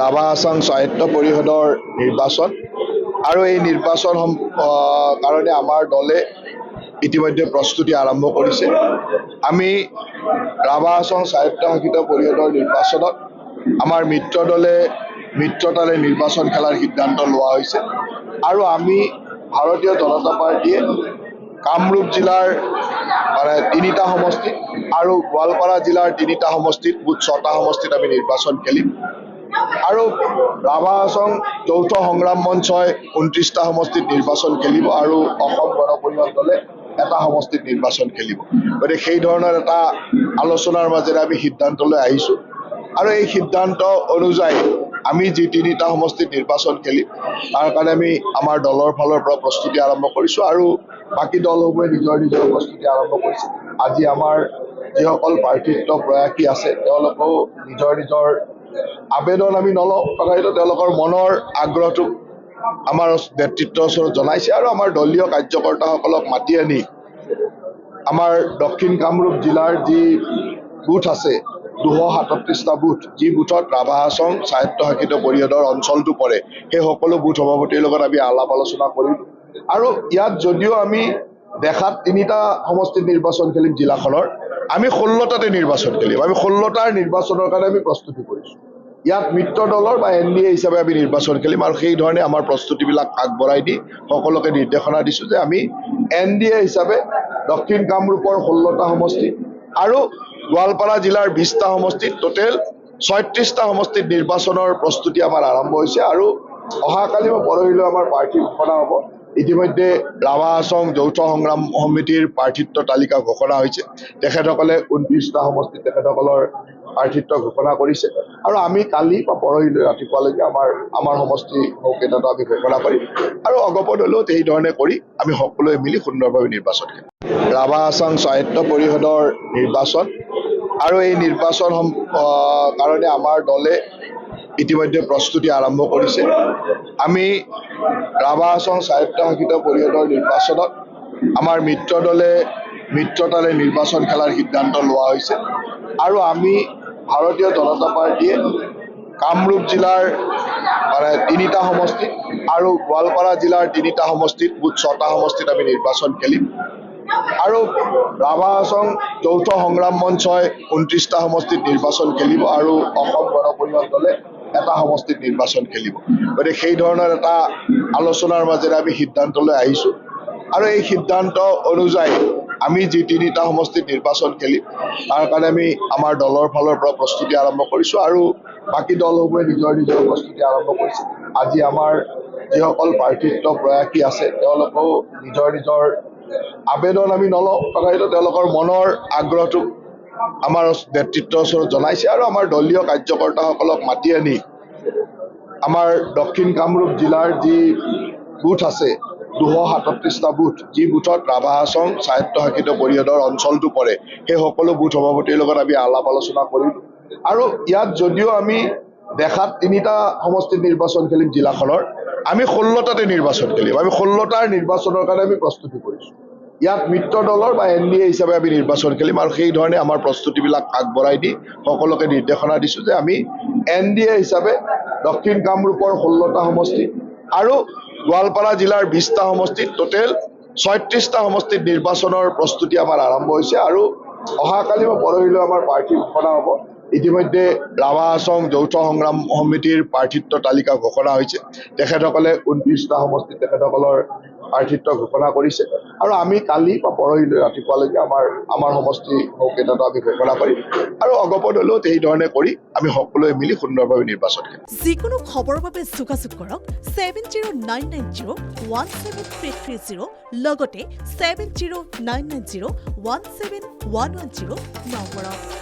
ৰাভা আসাম স্বায়ত্ত পৰিষদৰ নিৰ্বাচন আৰু এই নিৰ্বাচন কাৰণে আমাৰ দলে ইতিমধ্যে প্ৰস্তুতি আৰম্ভ কৰিছে। আমি ৰাভা আসাম স্বায়ত্ত শাসিত পৰিষদৰ নিৰ্বাচনত আমাৰ মিত্ৰতাৰে নিৰ্বাচন খেলাৰ সিদ্ধান্ত লোৱা হৈছে আৰু আমি ভাৰতীয় জনতা পাৰ্টিয়ে কামৰূপ জিলাৰ তিনিটা সমষ্টিত আৰু গোৱালপাৰা জিলাৰ তিনিটা সমষ্টিত মুঠ ৬টা সমষ্টিত আমি নিৰ্বাচন খেলিম আৰু ৰাভা আসাম যৌথ সংগ্ৰাম মঞ্চই ২৯টা সমষ্টিত নিৰ্বাচন খেলিব আৰু অসম গণ পৰিষদ দলে এটা সমষ্টিত নিৰ্বাচন খেলিব। গতিকে সেই ধৰণৰ এটা আলোচনাৰ মাজেৰে আমি সিদ্ধান্তলৈ আহিছোঁ আৰু এই সিদ্ধান্ত অনুযায়ী আমি যি তিনিটা সমষ্টিত নিৰ্বাচন খেলিম তাৰ কাৰণে আমি আমাৰ দলৰ ফালৰ পৰা প্ৰস্তুতি আৰম্ভ কৰিছোঁ আৰু বাকী দলসমূহে নিজৰ প্ৰস্তুতি আৰম্ভ কৰিছে। আজি আমাৰ যিসকল প্ৰাৰ্থিত্ব প্ৰয়াসী আছে তেওঁলোকেও নিজৰ আবেদন আমি নলওঁ, তথাপিতো তেওঁলোকৰ মনৰ আগ্ৰহটো আমাৰ নেতৃত্বৰ ওচৰত জনাইছে আৰু আমাৰ দলীয় কাৰ্যকৰ্তাসকলক মাতি আনি আমাৰ দক্ষিণ কামৰূপ জিলাৰ যি বুথ আছে ২৩৭টা বুথ, যি বুথত ৰাভা আসাম স্বায়ত্তশাসিত পৰিষদৰ অঞ্চলটো পৰে, সেই সকলো বুথ সভাপতিৰ লগত আমি আলাপ আলোচনা কৰিলোঁ আৰু ইয়াত যদিও আমি দেখাত তিনিটা সমষ্টিত নিৰ্বাচন খেলিম জিলাখনৰ, আমি ১৬টাতে নিৰ্বাচন খেলিম। আমি ১৬টাৰ নিৰ্বাচনৰ কাৰণে আমি প্ৰস্তুতি কৰিছোঁ। ইয়াত মিত্ৰ দলৰ বা NDA হিচাপে আমি নিৰ্বাচন খেলিম আৰু সেই ধৰণে আমাৰ প্ৰস্তুতিবিলাক আগবঢ়াই দি সকলোকে নিৰ্দেশনা দিছোঁ যে আমি NDA হিচাপে দক্ষিণ কামৰূপৰ ১৬টা সমষ্টি আৰু গোৱালপাৰা জিলাৰ ২০টা সমষ্টিত টোটেল ৩৬টা সমষ্টিত নিৰ্বাচনৰ প্ৰস্তুতি আমাৰ আৰম্ভ হৈছে আৰু অহাকালি বা পৰহিলৈ আমাৰ প্ৰাৰ্থী ঘোষণা হ'ব। ইতিমধ্যে ৰাভা আসাম যৌথ সংগ্ৰাম সমিতিৰ প্ৰাৰ্থিত্ব তালিকা ঘোষণা হৈছে। তেখেতসকলে ২৯টা সমষ্টিত তেখেতসকলৰ প্ৰাৰ্থিত্ব ঘোষণা কৰিছে আৰু আমি কালি বা পৰহিলৈ ৰাতিপুৱালৈকে আমাৰ সমষ্টি কেইটাটো আমি ঘোষণা কৰিম আৰু অগপত হ'লেও সেই ধৰণে কৰি আমি সকলোৱে মিলি সুন্দৰভাৱে নিৰ্বাচন কৰিম। ৰাভা আসাম স্বায়ত্ত পৰিষদৰ নিৰ্বাচন আৰু এই নিৰ্বাচন কাৰণে আমাৰ দলে ইতিমধ্যে প্ৰস্তুতি আৰম্ভ কৰিছে। আমি ৰাভা আসাম স্বায়ত্তশাসিত পৰিষদৰ নিৰ্বাচনত আমাৰ মিত্ৰতাৰে নিৰ্বাচন খেলাৰ সিদ্ধান্ত লোৱা হৈছে আৰু আমি ভাৰতীয় জনতা পাৰ্টিয়ে কামৰূপ জিলাৰ তিনিটা সমষ্টিত আৰু গোৱালপাৰা জিলাৰ তিনিটা সমষ্টিত মুঠ ৬টা সমষ্টিত আমি নিৰ্বাচন খেলিম আৰু ৰাভা আসাম যৌথ সংগ্ৰাম মঞ্চই ২৯টা সমষ্টিত নিৰ্বাচন খেলিব আৰু অসম গণ পৰিষদ দলে এটা সমষ্টিত নিৰ্বাচন খেলিব। গতিকে সেই ধৰণৰ এটা আলোচনাৰ মাজেৰে আমি সিদ্ধান্তলৈ আহিছোঁ আৰু এই সিদ্ধান্ত অনুযায়ী আমি যি তিনিটা সমষ্টিত নিৰ্বাচন খেলিম তাৰ কাৰণে আমি আমাৰ দলৰ ফালৰ পৰা প্ৰস্তুতি আৰম্ভ কৰিছোঁ আৰু বাকী দলসমূহে নিজৰ প্ৰস্তুতি আৰম্ভ কৰিছে। আজি আমাৰ যিসকল প্ৰাৰ্থিত্ব প্ৰয়াসী আছে তেওঁলোকেও নিজৰ আবেদন আমি নলওঁ, তথাপিতো তেওঁলোকৰ মনৰ আগ্ৰহটো আমাৰ নেতৃত্বৰ ওচৰত জনাইছে আৰু আমাৰ দলীয় কাৰ্যকৰ্তাসকলক মাতি আনি আমাৰ দক্ষিণ কামৰূপ জিলাৰ যি বুথ আছে ২৩৭টা বুথ, যি বুথত ৰাভা আসাম স্বায়ত্তশাসিত পৰিষদৰ অঞ্চলটো পৰে, সেই সকলো বুথ সভাপতিৰ লগত আমি আলাপ আলোচনা কৰিলোঁ আৰু ইয়াত যদিও আমি দেখাত তিনিটা সমষ্টিত নিৰ্বাচন খেলিম জিলাখনৰ, আমি ১৬টাতে নিৰ্বাচন খেলিম। আমি ১৬টাৰ নিৰ্বাচনৰ কাৰণে আমি প্ৰস্তুতি কৰিছোঁ। ইয়াত মিত্ৰ দলৰ বা NDA হিচাপে আমি নিৰ্বাচন খেলিম আৰু সেই ধৰণে আমাৰ প্ৰস্তুতিবিলাক আগবঢ়াই দি সকলোকে নিৰ্দেশনা দিছোঁ যে আমি NDA হিচাপে দক্ষিণ কামৰূপৰ ১৬টা সমষ্টি আৰু গোৱালপাৰা জিলাৰ ২০টা সমষ্টিত টোটেল ৩৬টা সমষ্টিত নিৰ্বাচনৰ প্ৰস্তুতি আমাৰ আৰম্ভ হৈছে আৰু অহাকালি বা পৰহিলৈ আমাৰ প্ৰাৰ্থী ঘোষণা হ'ব। ইতিমধ্যে ৰাভা আসাম যৌথ সংগ্ৰাম সমিতিৰ প্ৰাৰ্থিত্ব তালিকা ঘোষণা হৈছে। তেখেতসকলে ২৯টা সমষ্টিত তেখেতসকলৰ প্ৰাৰ্থিত্ব ঘোষণা কৰিছে আৰু আমি কালি বা পৰহিলৈ ৰাতিপুৱালৈকে আমাৰ সমষ্টি কেইটাটো আমি ঘোষণা কৰিম আৰু অগপত হ'লেও সেই ধৰণে কৰি আমি সকলোৱে মিলি সুন্দৰভাৱে নিৰ্বাচন কৰিম। যিকোনো খবৰৰ বাবে যোগাযোগ কৰক 7099017330 লগতে 7099017110 নম্বৰত।